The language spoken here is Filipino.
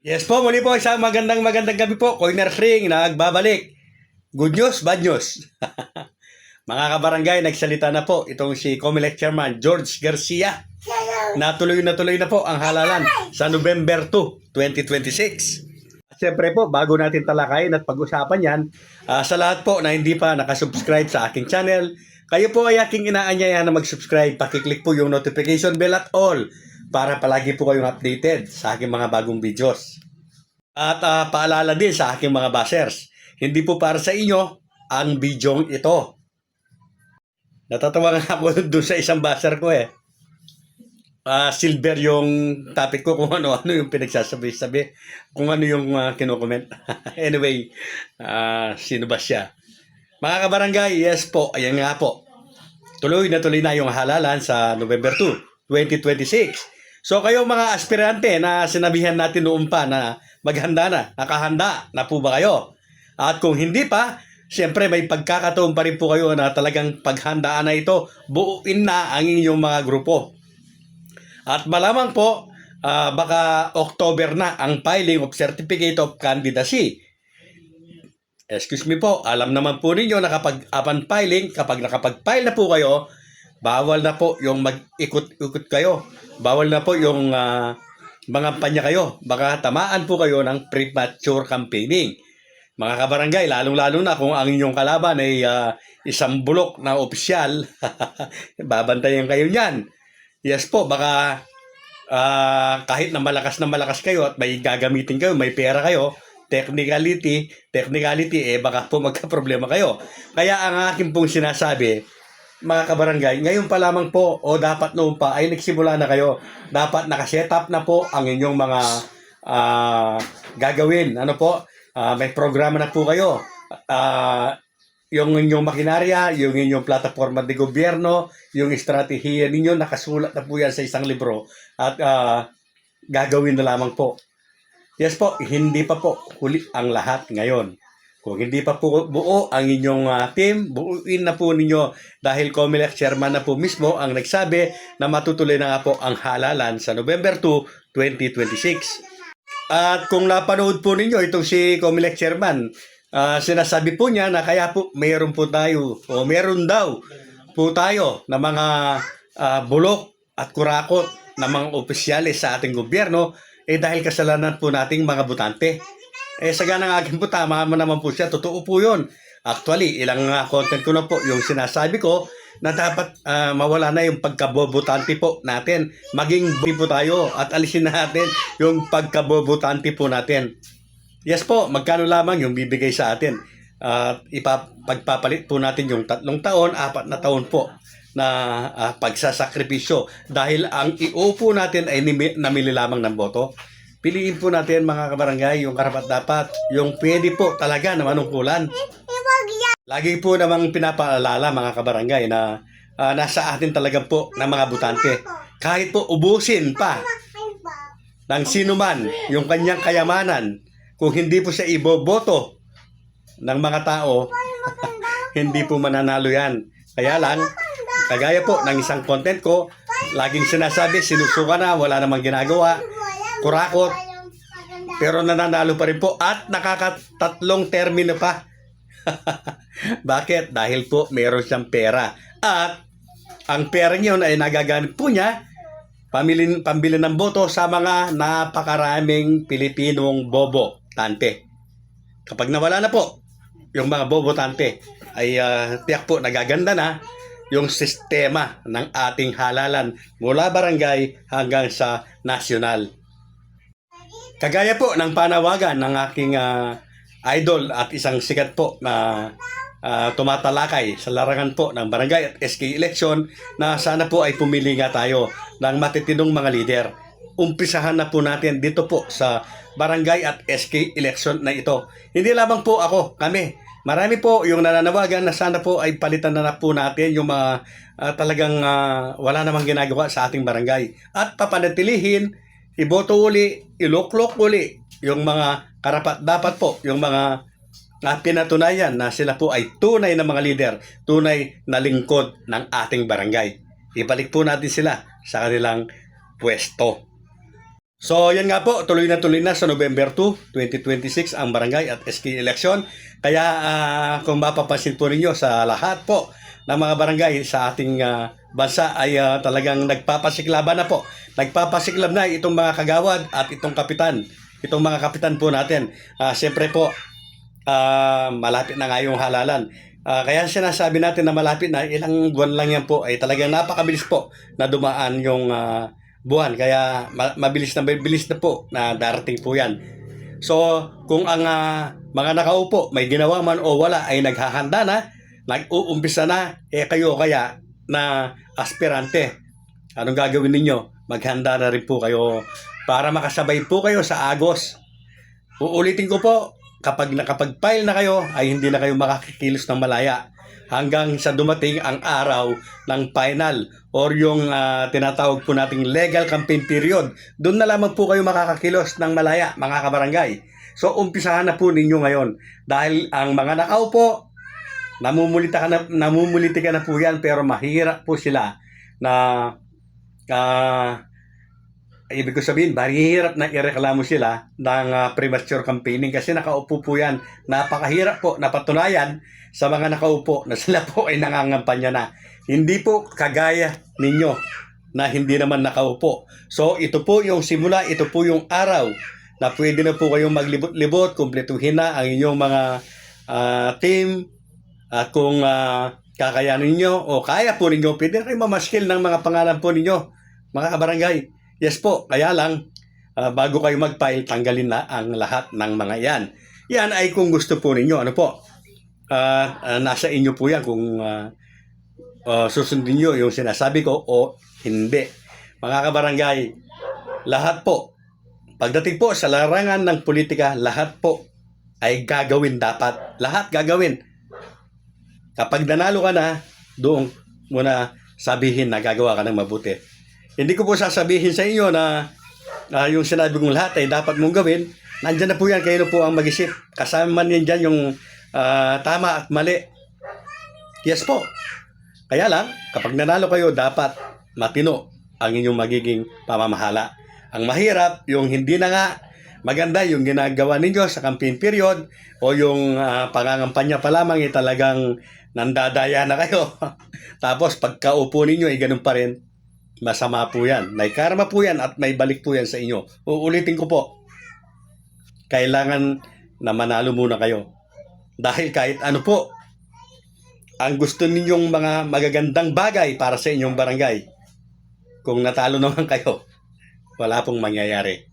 Yes po, muli po isang magandang gabi po. Coiners Ring, nagbabalik. Good news, bad news. Mga kabarangay, nagsalita na po itong si COMELEC Chairman George Garcia. Natuloy na po ang halalan sa November 2, 2026. At syempre po, bago natin talakayin at pag-usapan yan, sa lahat po na hindi pa nakasubscribe sa aking channel, kayo po ay aking inaanyayahan na mag-subscribe. Pakiclick po yung notification bell at all para palagi po kayong updated sa aking mga bagong videos. At paalala din sa aking mga bashers, hindi po para sa inyo ang bidyong ito. Natatawa nga ako doon sa isang basher ko eh. Silver yung topic ko kung ano-ano yung pinagsasabi-sabi, kung ano yung kinokomment. Anyway, sino ba siya? Mga kabarangay, yes po, ayan nga po. Tuloy na yung halalan sa November 2, 2026. So kayo mga aspirante na sinabihan natin noon pa na maghanda na, nakahanda na po ba kayo? At kung hindi pa, siyempre may pagkakataon pa rin po kayo na talagang paghandaan na ito, buuin na ang inyong mga grupo. At malamang po, baka October na ang filing of Certificate of Candidacy. Excuse me po, alam naman po ninyo na kapag upon filing, kapag nakapag-file na po kayo, bawal na po yung mag-ikot-ikot kayo. Bawal na po yung mga panya kayo. Baka tamaan po kayo ng premature campaigning. Mga kabarangay, lalong-lalo na kung ang inyong kalaban ay isang bulok na opisyal, babantayan kayo niyan. Yes po, baka kahit na malakas kayo at may gagamitin kayo, may pera kayo, technicality, baka po magka-problema kayo. Kaya ang akin pong sinasabi, mga kabarangay, ngayon pa lamang po o dapat noon pa ay nagsimula na kayo. Dapat nakaset up na po ang inyong mga gagawin. Ano po? May programa na po kayo. Yung inyong makinarya, yung inyong plataforma de gobyerno, yung estratehiya ninyo, nakasulat na po yan sa isang libro. At gagawin na lamang po. Yes po, hindi pa po huli ang lahat ngayon. Kung hindi pa po buo ang inyong team, buuin na po ninyo dahil COMELEC Chairman na po mismo ang nagsabi na matutuloy na nga po ang halalan sa November 2, 2026. At kung napanood po ninyo itong si COMELEC Chairman, sinasabi po niya na kaya po meron daw po tayo na mga bulok at kurakot na mga opisyalis sa ating gobyerno dahil kasalanan po nating mga botante. Sa ganang akin po, tama mo naman po siya. Totoo po yun. Actually, ilang content ko na po yung sinasabi ko na dapat mawala na yung pagkabobotante po natin. Maging po tayo at alisin natin yung pagkabobotante po natin. Yes po, magkano lamang yung bibigay sa atin. Pagpapalit po natin yung 3 taon, 4 na taon po na pagsasakripisyo. Dahil ang iupo natin ay namili lamang ng boto. Piliin po natin mga kabarangay yung karapat-dapat, yung pwede po talaga na manungkulan. Lagi po namang pinapaalala mga kabarangay na nasa atin talaga po ng mga butante. Kahit po ubusin pa ng sino man yung kanyang kayamanan, kung hindi po siya iboboto ng mga tao, hindi po mananalo yan. Kaya lang, kagaya po ng isang content ko, laging sinasabi, sinusuka na, wala namang ginagawa, kurakot, pero nananalo pa rin po at nakakatatlong termino pa. Bakit? Dahil po meron siyang pera at ang pera niyon ay nagagamit po niya pambili ng boto sa mga napakaraming Pilipinong bobo-tante. Kapag nawala na po yung mga bobo-tante ay tiyak po nagaganda na yung sistema ng ating halalan mula barangay hanggang sa nasyonal. Kagaya po ng panawagan ng aking idol at isang sikat po na tumatalakay sa larangan po ng barangay at SK election na sana po ay pumili nga tayo ng matitinong mga leader. Umpisahan na po natin dito po sa barangay at SK election na ito. Hindi lamang po ako, kami. Marami po yung nananawagan na sana po ay palitan na po natin yung mga talagang wala namang ginagawa sa ating barangay. At papanatilihin, iboto uli, iluklok uli yung mga karapat-dapat po, yung mga pinatunayan na sila po ay tunay na mga leader, tunay na lingkod ng ating barangay. Ibalik po natin sila sa kanilang pwesto. So, yan nga po, tuloy na sa November 2, 2026 ang barangay at SK election. Kaya kung mapapansin po ninyo sa lahat po ng mga barangay sa ating bansa ay talagang nagpapasiklaban na po. Nagpapasiklab na itong mga kagawad at itong kapitan. Itong mga kapitan po natin. Siyempre po, malapit na nga yung halalan. Kaya sinasabi natin na malapit na, ilang buwan lang yan po, ay talagang napakabilis po na dumaan yung buwan. Kaya mabilis na po na darating po yan. So, kung ang mga nakaupo, may ginawa man o wala, ay naghahanda na, nag-uumpisa na, kayo kaya na aspirante, anong gagawin ninyo? Maghanda na rin po kayo para makasabay po kayo sa Agos. Uulitin ko po, kapag nakapag-file na kayo, ay hindi na kayo makakikilos ng malaya hanggang sa dumating ang araw ng final or yung tinatawag po nating legal campaign period. Doon na lamang po kayo makakakilos ng malaya, mga kabarangay. So, umpisahan na po ninyo ngayon. Dahil ang mga nakaupo, namumuliti ka na po yan, pero mahirap po sila na ibig ko sabihin, mahirap na ireklamo sila ng premature campaigning kasi nakaupo po yan. Napakahirap po napatunayan sa mga nakaupo na sila po ay nangangampanya na. Hindi po kagaya ninyo na hindi naman nakaupo. So ito po yung simula, ito po yung araw na pwede na po kayong maglibot-libot, kumpletuhin na ang inyong mga team. At kung kakayanin ninyo o kaya po ninyo, pwede na kayong mamaskil ng mga pangalan po ninyo, mga kabarangay. Yes po, kaya lang, bago kayo mag-file, tanggalin na ang lahat ng mga yan. Yan ay kung gusto po ninyo. Ano po? Nasa inyo po yan kung susundin nyo yung sinasabi ko o hindi. Mga kabarangay, lahat po, pagdating po sa larangan ng politika, lahat po ay gagawin dapat. Lahat gagawin. Kapag nanalo ka na, doon muna sabihin na gagawa ka ng mabuti. Hindi ko po sasabihin sa inyo na yung sinabi kong lahat ay dapat mong gawin. Nandyan na po yan, kayo na po ang mag-isip. Kasama man yan dyan yung tama at mali. Yes po. Kaya lang, kapag nanalo kayo, dapat matino ang inyong magiging pamamahala. Ang mahirap, yung hindi na nga maganda yung ginagawa ninyo sa campaign period o yung pangangampanya pa lamang ay talagang nandadaya na kayo. Tapos pagkaupo ninyo ay ganun pa rin. Masama po yan. May karma po yan at may balik po yan sa inyo. Uulitin ko po. Kailangan na manalo muna kayo. Dahil kahit ano po, ang gusto ninyong mga magagandang bagay para sa inyong barangay, kung natalo naman kayo, wala pong mangyayari.